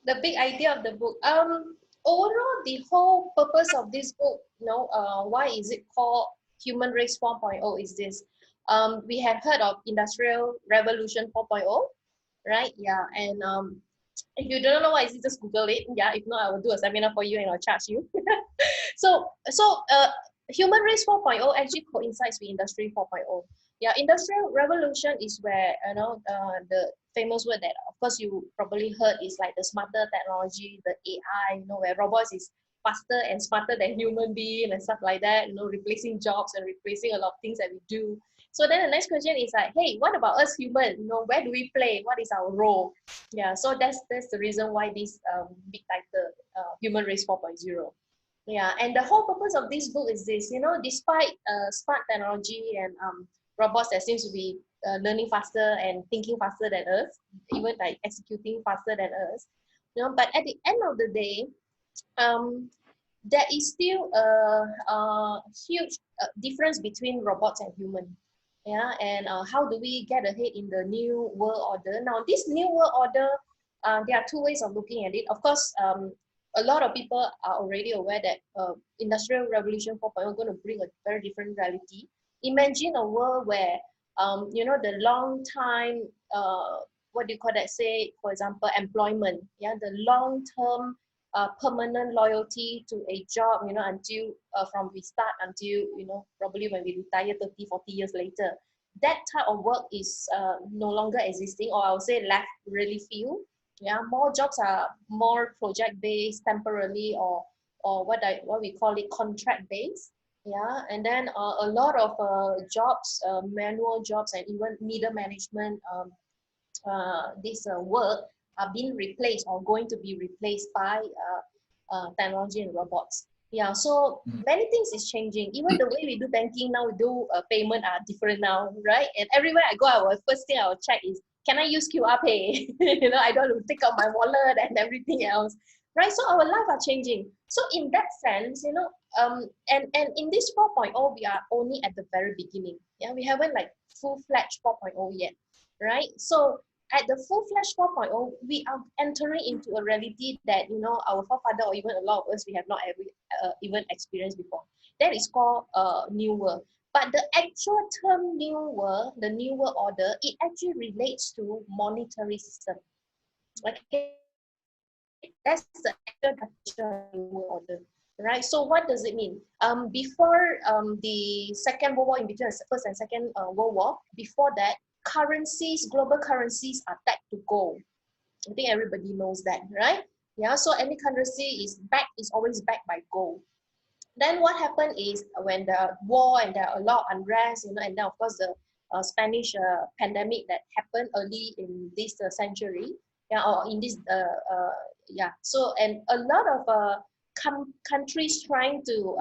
The big idea of the book. Overall, the whole purpose of this book, why is it called Human Race 4.0 is this. We have heard of Industrial Revolution 4.0, right? Yeah, and if you don't know what is it, just Google it. Yeah, if not, I will do a seminar for you and I'll charge you. So human race 4.0 actually coincides with industry 4.0. Yeah, industrial revolution is where the famous word that of course you probably heard is like the smarter technology, the AI, where robots is faster and smarter than human being and stuff like that, replacing jobs and replacing a lot of things that we do. So then the next question is like, hey, what about us human? Where do we play? What is our role? Yeah, so that's the reason why this big title, Human Race 4.0. Yeah, and the whole purpose of this book is this, despite smart technology and robots that seems to be learning faster and thinking faster than us, even like executing faster than us, but at the end of the day, um, there is still a huge difference between robots and human. Yeah, and how do we get ahead in the new world order? Now, this new world order, there are two ways of looking at it. Of course, a lot of people are already aware that Industrial Revolution 4.0 is going to bring a very different reality. Imagine a world where, the long time, what do you call that? Say, for example, employment. Yeah, the long term permanent loyalty to a job, until from we start until, probably when we retire 30, 40 years later. That type of work is no longer existing, or I would say left really few. Yeah, more jobs are more project based, temporarily, or what we call it contract based. Yeah, and then a lot of jobs, manual jobs, and even middle management this work are being replaced or going to be replaced by technology and robots. Yeah, so many things is changing. Even the way we do banking now, we do payment are different now, right? And everywhere I go, first thing I will check is, can I use QR Pay? I don't want to take out my wallet and everything else, right? So our life are changing. So in that sense, and in this 4.0, we are only at the very beginning. Yeah, we haven't like full-fledged 4.0 yet, right? So at the full-fledged 4.0, we are entering into a reality that, our forefather or even a lot of us, we have not ever, even experienced before. That is called New World. But the actual term New World, the New World Order, it actually relates to monetary system. Okay, that's the actual definition of New World Order. Right. So what does it mean? Before the Second World War, in between the First and Second World War, before that, currencies, global currencies are tagged to gold. I think everybody knows that, right? Yeah. So any currency is always backed by gold. Then what happened is when the war and there are a lot of unrest, and then of course the Spanish pandemic that happened early in this century, yeah, or in this yeah. So and a lot of countries trying to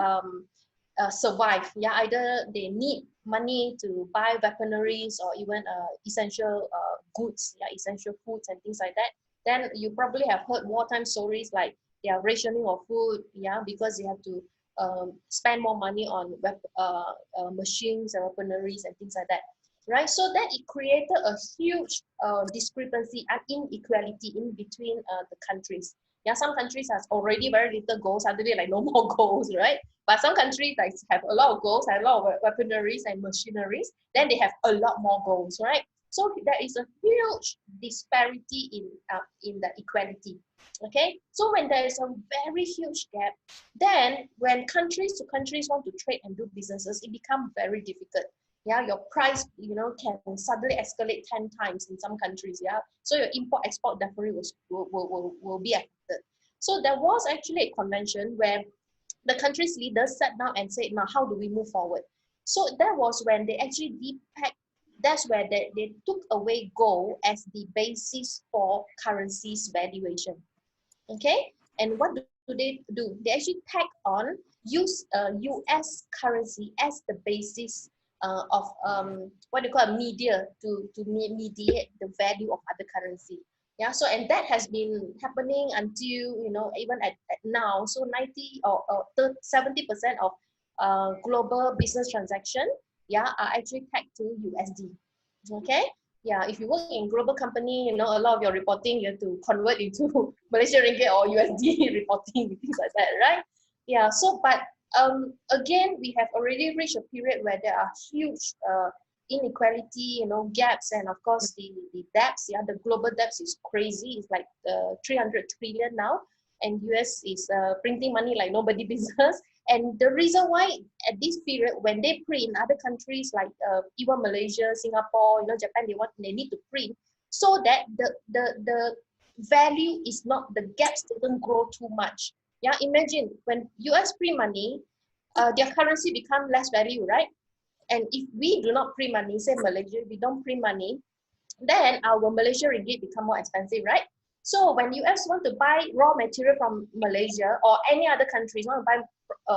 survive. Yeah, either they need money to buy weaponaries or even essential goods, yeah, essential foods and things like that. Then you probably have heard wartime stories like they are rationing of food, yeah, because they have to spend more money on machines and weaponaries and things like that, right? So that it created a huge discrepancy and inequality in between the countries. Yeah, some countries has already very little gold, suddenly like no more gold, right? But some countries like have a lot of goals, have a lot of weaponaries and machineries, then they have a lot more goals, right? So there is a huge disparity in the equality. Okay, so when there is a very huge gap, then when countries to countries want to trade and do businesses, it becomes very difficult. Yeah, your price, can suddenly escalate 10 times in some countries. Yeah, so your import export definitely will be affected. So there was actually a convention where the country's leaders sat down and said, now how do we move forward? So that was when they actually depacked, that's where they took away gold as the basis for currency's valuation. Okay, and what do they do? They actually tag on use US currency as the basis of what do you call a media to mediate the value of other currency. Yeah, so and that has been happening until even at now. So 90 or 70% of global business transaction, yeah, are actually tagged to USD. Okay, Yeah, if you work in global company, you know, a lot of your reporting, you have to convert into Malaysian ringgit or USD reporting, things like that, right? Yeah, so, but again, we have already reached a period where there are huge inequality, you know, gaps, and of course the debts, yeah, the global debts is crazy. It's like 300 trillion now, and US is printing money like nobody business. And the reason why at this period, when they print in other countries like even Malaysia, Singapore, you know, Japan, they need to print so that the value is not, the gaps doesn't grow too much. Yeah, imagine when US print money, their currency become less value, right? And if we do not print money, say Malaysia, we don't print money, then our Malaysia ringgit become more expensive, right? So when US want to buy raw material from Malaysia or any other countries want to buy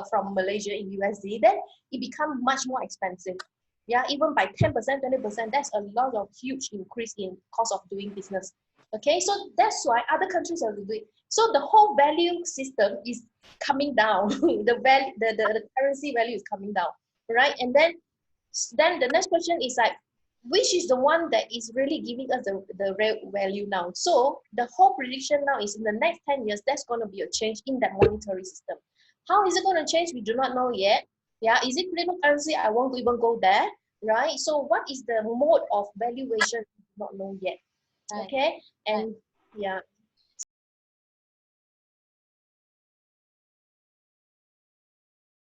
from Malaysia in USD, then it become much more expensive. Yeah, even by 10%, 20%, that's a lot of huge increase in cost of doing business. Okay, so that's why other countries have to do it. So the whole value system is coming down. The currency value is coming down, right? And then the next question is like, which is the one that is really giving us the real value now? So the whole prediction now is in the next 10 years, there's going to be a change in that monetary system. How is it going to change? We do not know yet. Yeah, is it cryptocurrency? I won't even go there, right? So what is the mode of valuation? We do not know yet. Right. Okay, and yeah.